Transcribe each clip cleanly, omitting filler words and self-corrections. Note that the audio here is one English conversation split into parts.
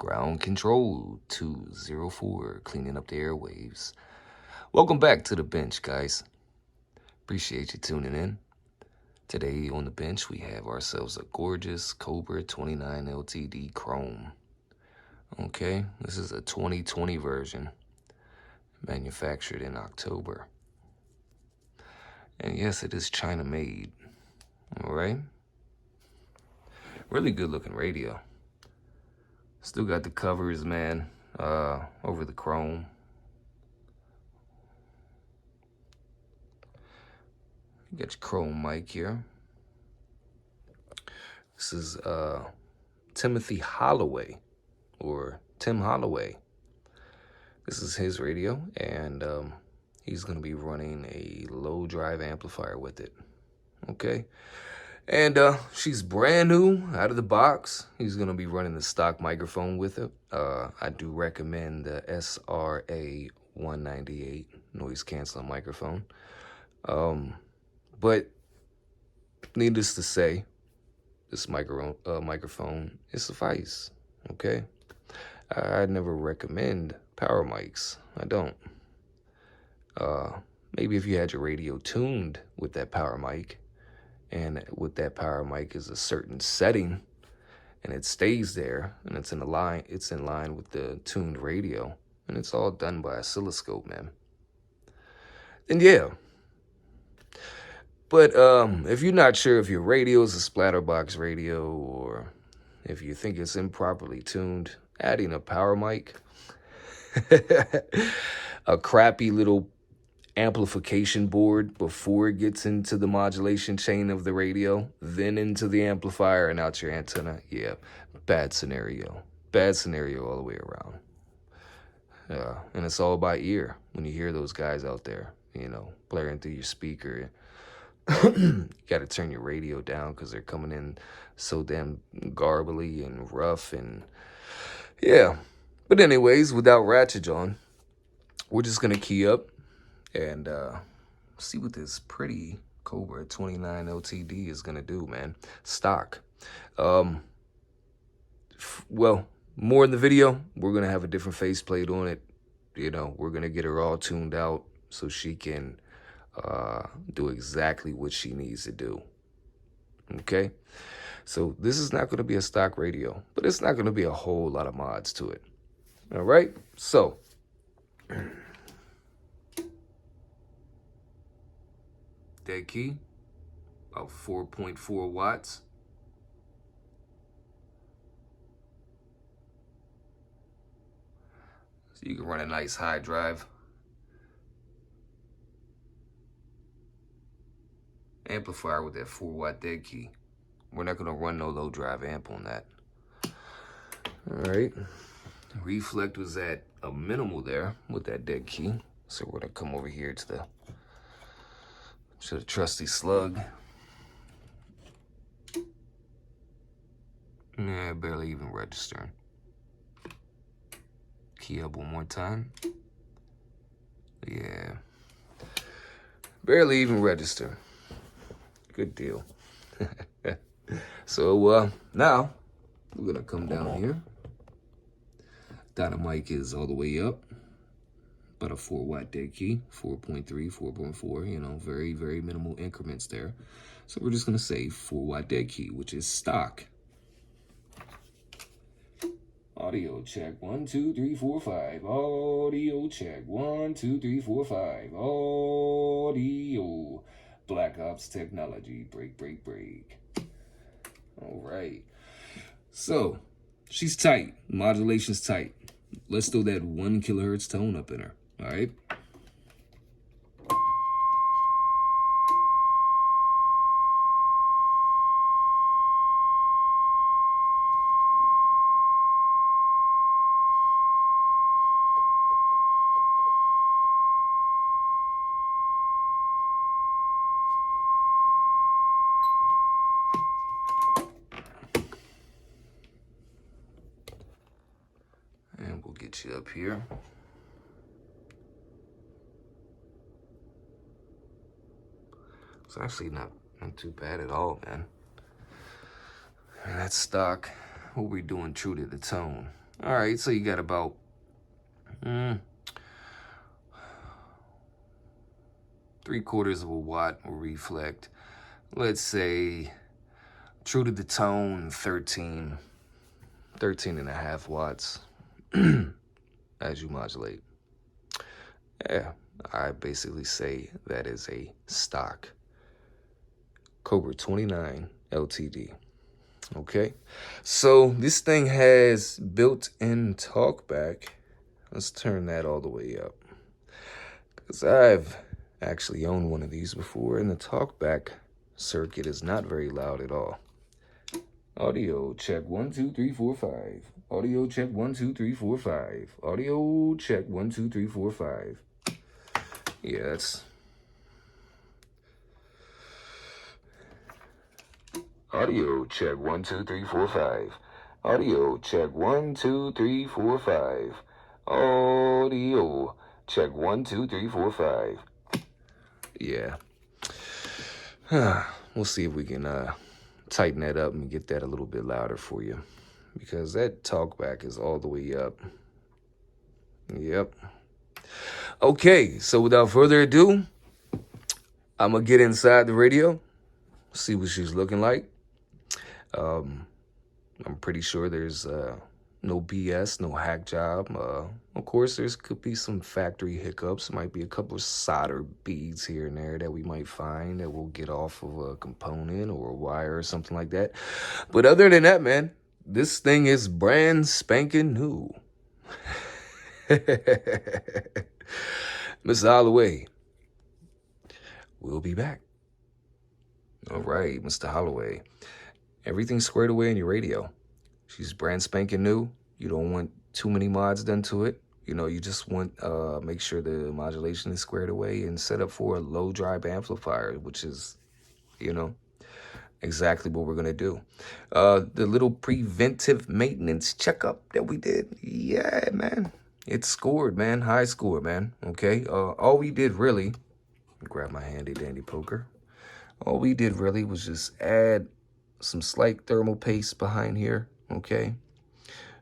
Ground Control 204, cleaning up the airwaves. Welcome back to the bench, guys. Appreciate you tuning in. Today on the bench, we have ourselves a gorgeous Cobra 29 LTD Chrome. Okay, this is a 2020 version, manufactured in October. And yes, it is China made. All right. Really good looking radio. Still got the covers, man, over the chrome. You got your chrome mic here. This is Timothy Holloway, or Tim Holloway. This is his radio, and he's going to be running a low drive amplifier with it. Okay. And she's brand new out of the box. He's going to be running the stock microphone with it. I do recommend the SRA 198 noise canceling microphone. But needless to say, this microphone is suffice. Okay. I never recommend power mics. I don't. Maybe if you had your radio tuned with that power mic, and with that power mic is a certain setting, and it stays there, and it's in line with the tuned radio, and it's all done by oscilloscope, man. And yeah. But if you're not sure if your radio is a splatterbox radio, or if you think it's improperly tuned, adding a power mic, a crappy little amplification board before it gets into the modulation chain of the radio, then into the amplifier and out your antenna. Yeah, bad scenario. Bad scenario all the way around. And it's all by ear when you hear those guys out there, blaring through your speaker. You got to turn your radio down because they're coming in so damn garbly and rough. And yeah. But anyways, without ratchet on, we're just going to key up and see what this pretty Cobra 29 LTD is going to do, man. Stock. Well, more in the video. We're going to have a different faceplate on it. We're going to get her all tuned out so she can do exactly what she needs to do. Okay? So this is not going to be a stock radio, but it's not going to be a whole lot of mods to it. All right? So dead key, about 4.4 watts. So you can run a nice high drive. Amplifier with that 4-watt dead key. We're not going to run no low drive amp on that. All right. Reflect was at a minimal there with that dead key. So we're going to come over here to the trusty slug. Yeah, barely even registering. Key up one more time. Yeah. Barely even register. Good deal. So now we're going to come down here. Dynamic is all the way up. About a 4-watt dead key, 4.3, 4.4, very, very minimal increments there. So we're just going to say 4-watt dead key, which is stock. Audio check, 1, 2, 3, 4, 5. Audio check, 1, 2, 3, 4, 5. Audio. Black Ops technology, break, break, break. All right. So she's tight, modulation's tight. Let's throw that 1 kilohertz tone up in her. All right. And we'll get you up here. It's actually not too bad at all, man. And that's stock. What we're doing true to the tone. All right, so you got about 3/4 of a watt will reflect. Let's say true to the tone, 13 and a half watts as you modulate. Yeah, I basically say that is a stock Cobra 29 LTD. Okay, so this thing has built-in talkback. Let's turn that all the way up, because I've actually owned one of these before, and the talkback circuit is not very loud at all. Audio check 1 2 3 4 5. Audio check 1 2 3 4 5. Audio check 1 2 3 4 5. Yeah, that's audio check 1 2 3 4 5. Audio check 1 2 3 4 5. Audio check 1 2 3 4 5. Yeah. We'll see if we can tighten that up and get that a little bit louder for you, because that talkback is all the way up. Yep. Okay, so without further ado, I'm gonna get inside the radio, see what she's looking like. I'm pretty sure there's no BS, no hack job. Of course, could be some factory hiccups. Might be a couple of solder beads here and there that we might find that we'll get off of a component or a wire or something like that. But other than that, man, this thing is brand spanking new. Mr. Holloway, we'll be back. All right, Mr. Holloway. Everything's squared away in your radio. She's brand spanking new. You don't want too many mods done to it. You know, you just want make sure the modulation is squared away and set up for a low drive amplifier, which is, you know, exactly what we're gonna do. The little preventive maintenance checkup that we did, yeah, man, it scored, man, high score, man. Okay, all we did really, grab my handy dandy poker. All we did really was just add some slight thermal paste behind here, okay,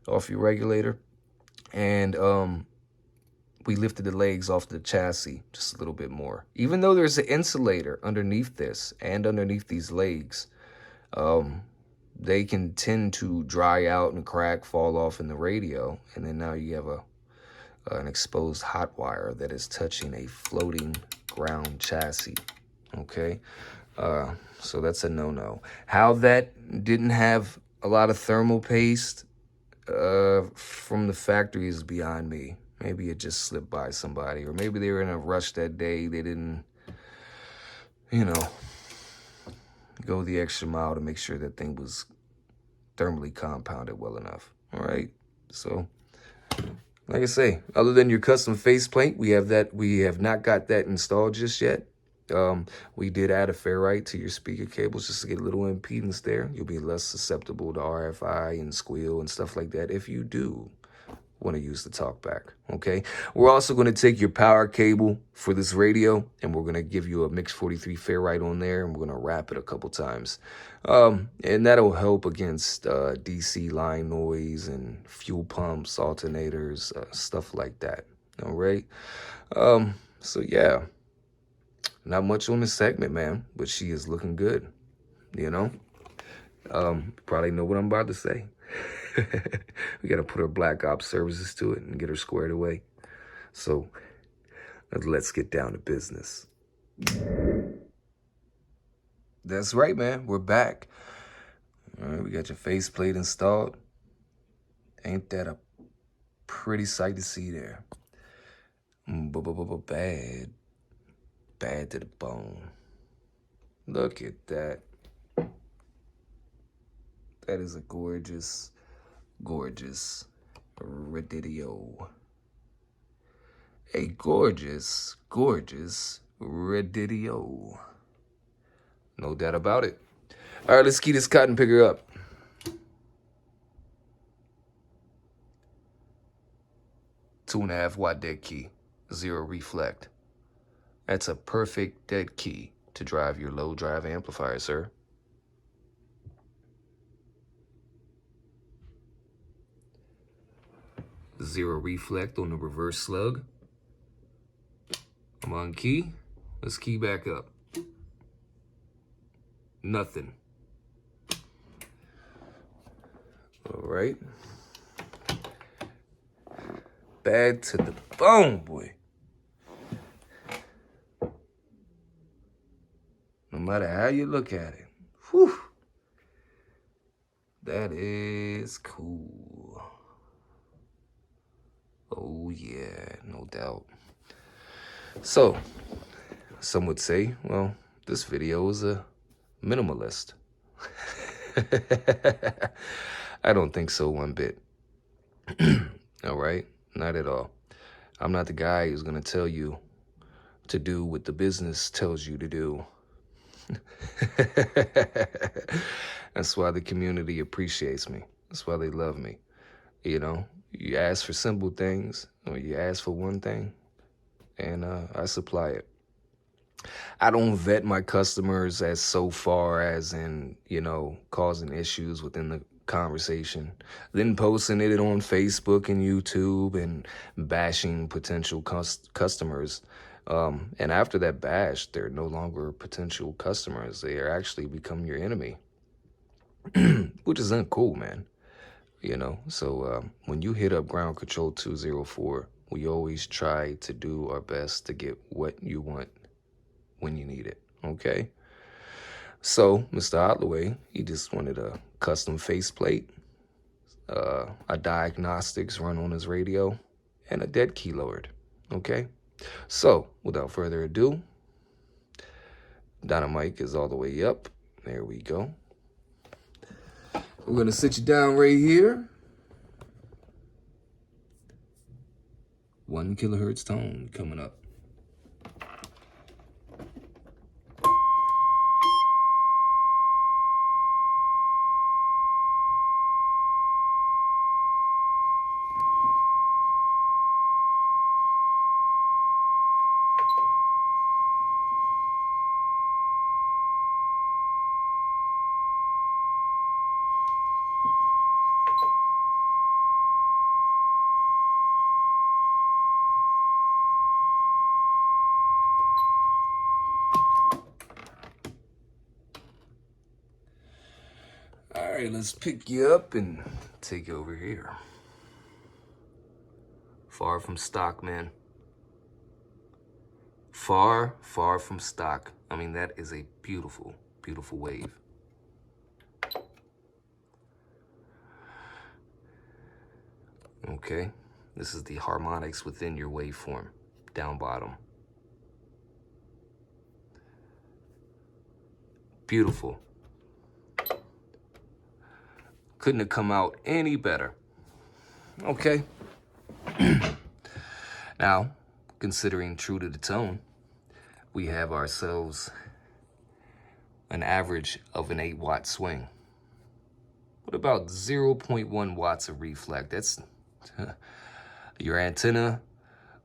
off your regulator, and we lifted the legs off the chassis just a little bit more. Even though there's an insulator underneath this and underneath these legs, they can tend to dry out and crack, fall off in the radio, and then now you have an exposed hot wire that is touching a floating ground chassis, okay? So that's a no-no. How that didn't have a lot of thermal paste from the factory is beyond me. Maybe it just slipped by somebody, or maybe they were in a rush that day. They didn't, you know, go the extra mile to make sure that thing was thermally compounded well enough. All right. So, like I say, other than your custom faceplate, we have not got that installed just yet. We did add a ferrite to your speaker cables just to get a little impedance there. You'll be less susceptible to RFI and squeal and stuff like that if you do want to use the talkback, okay? We're also going to take your power cable for this radio, and we're going to give you a Mix 43 ferrite on there, and we're going to wrap it a couple times. And that'll help against DC line noise and fuel pumps, alternators, stuff like that, all right? So, yeah. Not much on this segment, man, but she is looking good, you know? Probably know what I'm about to say. We got to put her Black Ops services to it and get her squared away. So let's get down to business. That's right, man. We're back. All right, we got your faceplate installed. Ain't that a pretty sight to see there? Bad. Bad to the bone. Look at that. That is a gorgeous, gorgeous Redidio. A gorgeous, gorgeous Redidio. No doubt about it. All right, let's key this cotton picker up. .2.5 watt dead key, 0 reflect. That's a perfect dead key to drive your low drive amplifier, sir. 0 reflect on the reverse slug. I'm on key. Let's key back up. Nothing. All right. Bad to the bone, boy. No matter how you look at it. Whew. That is cool. Oh yeah, no doubt. So, some would say, well, this video is a minimalist. I don't think so one bit. All right? Not at all. I'm not the guy who's going to tell you to do what the business tells you to do. That's why the community appreciates me. That's why they love me. You know, you ask for simple things, or you ask for one thing, and I supply it. I don't vet my customers as so far as in, you know, causing issues within the conversation, then posting it on Facebook and YouTube and bashing potential customers. And after that bash, they're no longer potential customers. They are actually become your enemy, which is uncool, man. You know, so when you hit up Ground Control 204, we always try to do our best to get what you want when you need it, okay? So, Mr. Otlaway, he just wanted a custom faceplate, a diagnostics run on his radio, and a dead key lowered, okay? So, without further ado, Dynamite is all the way up. There we go. We're gonna sit you down right here. 1 kilohertz tone coming up. All right, let's pick you up and take you over here. Far from stock, man. Far, far from stock. I mean, that is a beautiful, beautiful wave. Okay, this is the harmonics within your waveform, down bottom. Beautiful. Couldn't have come out any better. Okay. Now, considering true to the tone, we have ourselves an average of an 8-watt swing. What about 0.1 watts of reflect? That's your antenna,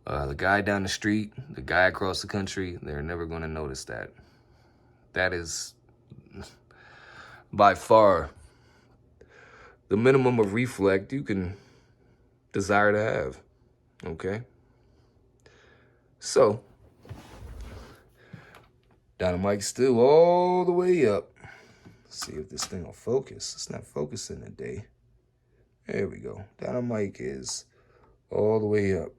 the guy down the street, the guy across the country, they're never going to notice that. That is by far the minimum of reflect you can desire to have, okay? So, Dynamite's still all the way up. Let's see if this thing will focus. It's not focusing today. There we go. Dynamite is all the way up.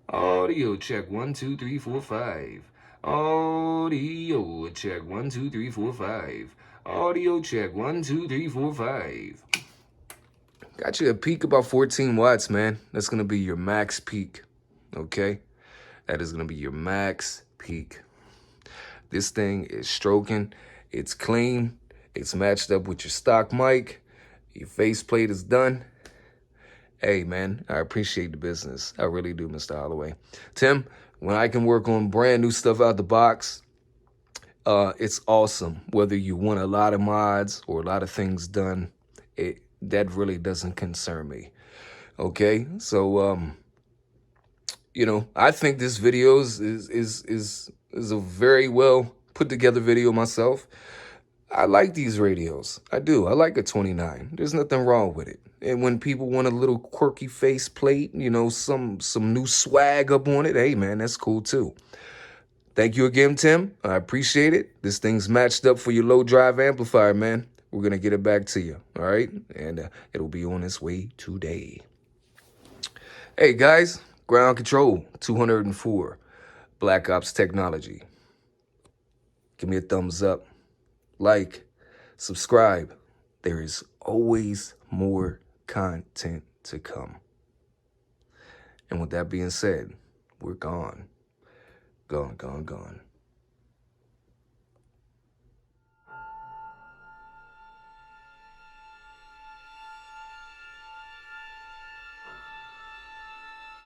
Audio check 1 2 3 4 5. Audio check 1 2 3 4 5. Audio check 1 2 3 4 5. Got you a peak about 14 watts, man. That's gonna be your max peak. Okay? That is gonna be your max peak. This thing is stroking, it's clean, it's matched up with your stock mic, your faceplate is done. Hey, man, I appreciate the business. I really do, Mr. Holloway. Tim, when I can work on brand new stuff out the box, it's awesome. Whether you want a lot of mods or a lot of things done, that really doesn't concern me. Okay, so you know, I think this video is a very well put together video myself. I like these radios. I do. I like a 29. There's nothing wrong with it. And when people want a little quirky face plate, you know, some new swag up on it, hey man, that's cool too. Thank you again, Tim. I appreciate it. This thing's matched up for your low drive amplifier, man. We're going to get it back to you, all right? And it'll be on its way today. Hey, guys, Ground Control 204, Black Ops Technology. Give me a thumbs up, like, subscribe. There is always more content to come. And with that being said, we're gone. Gone.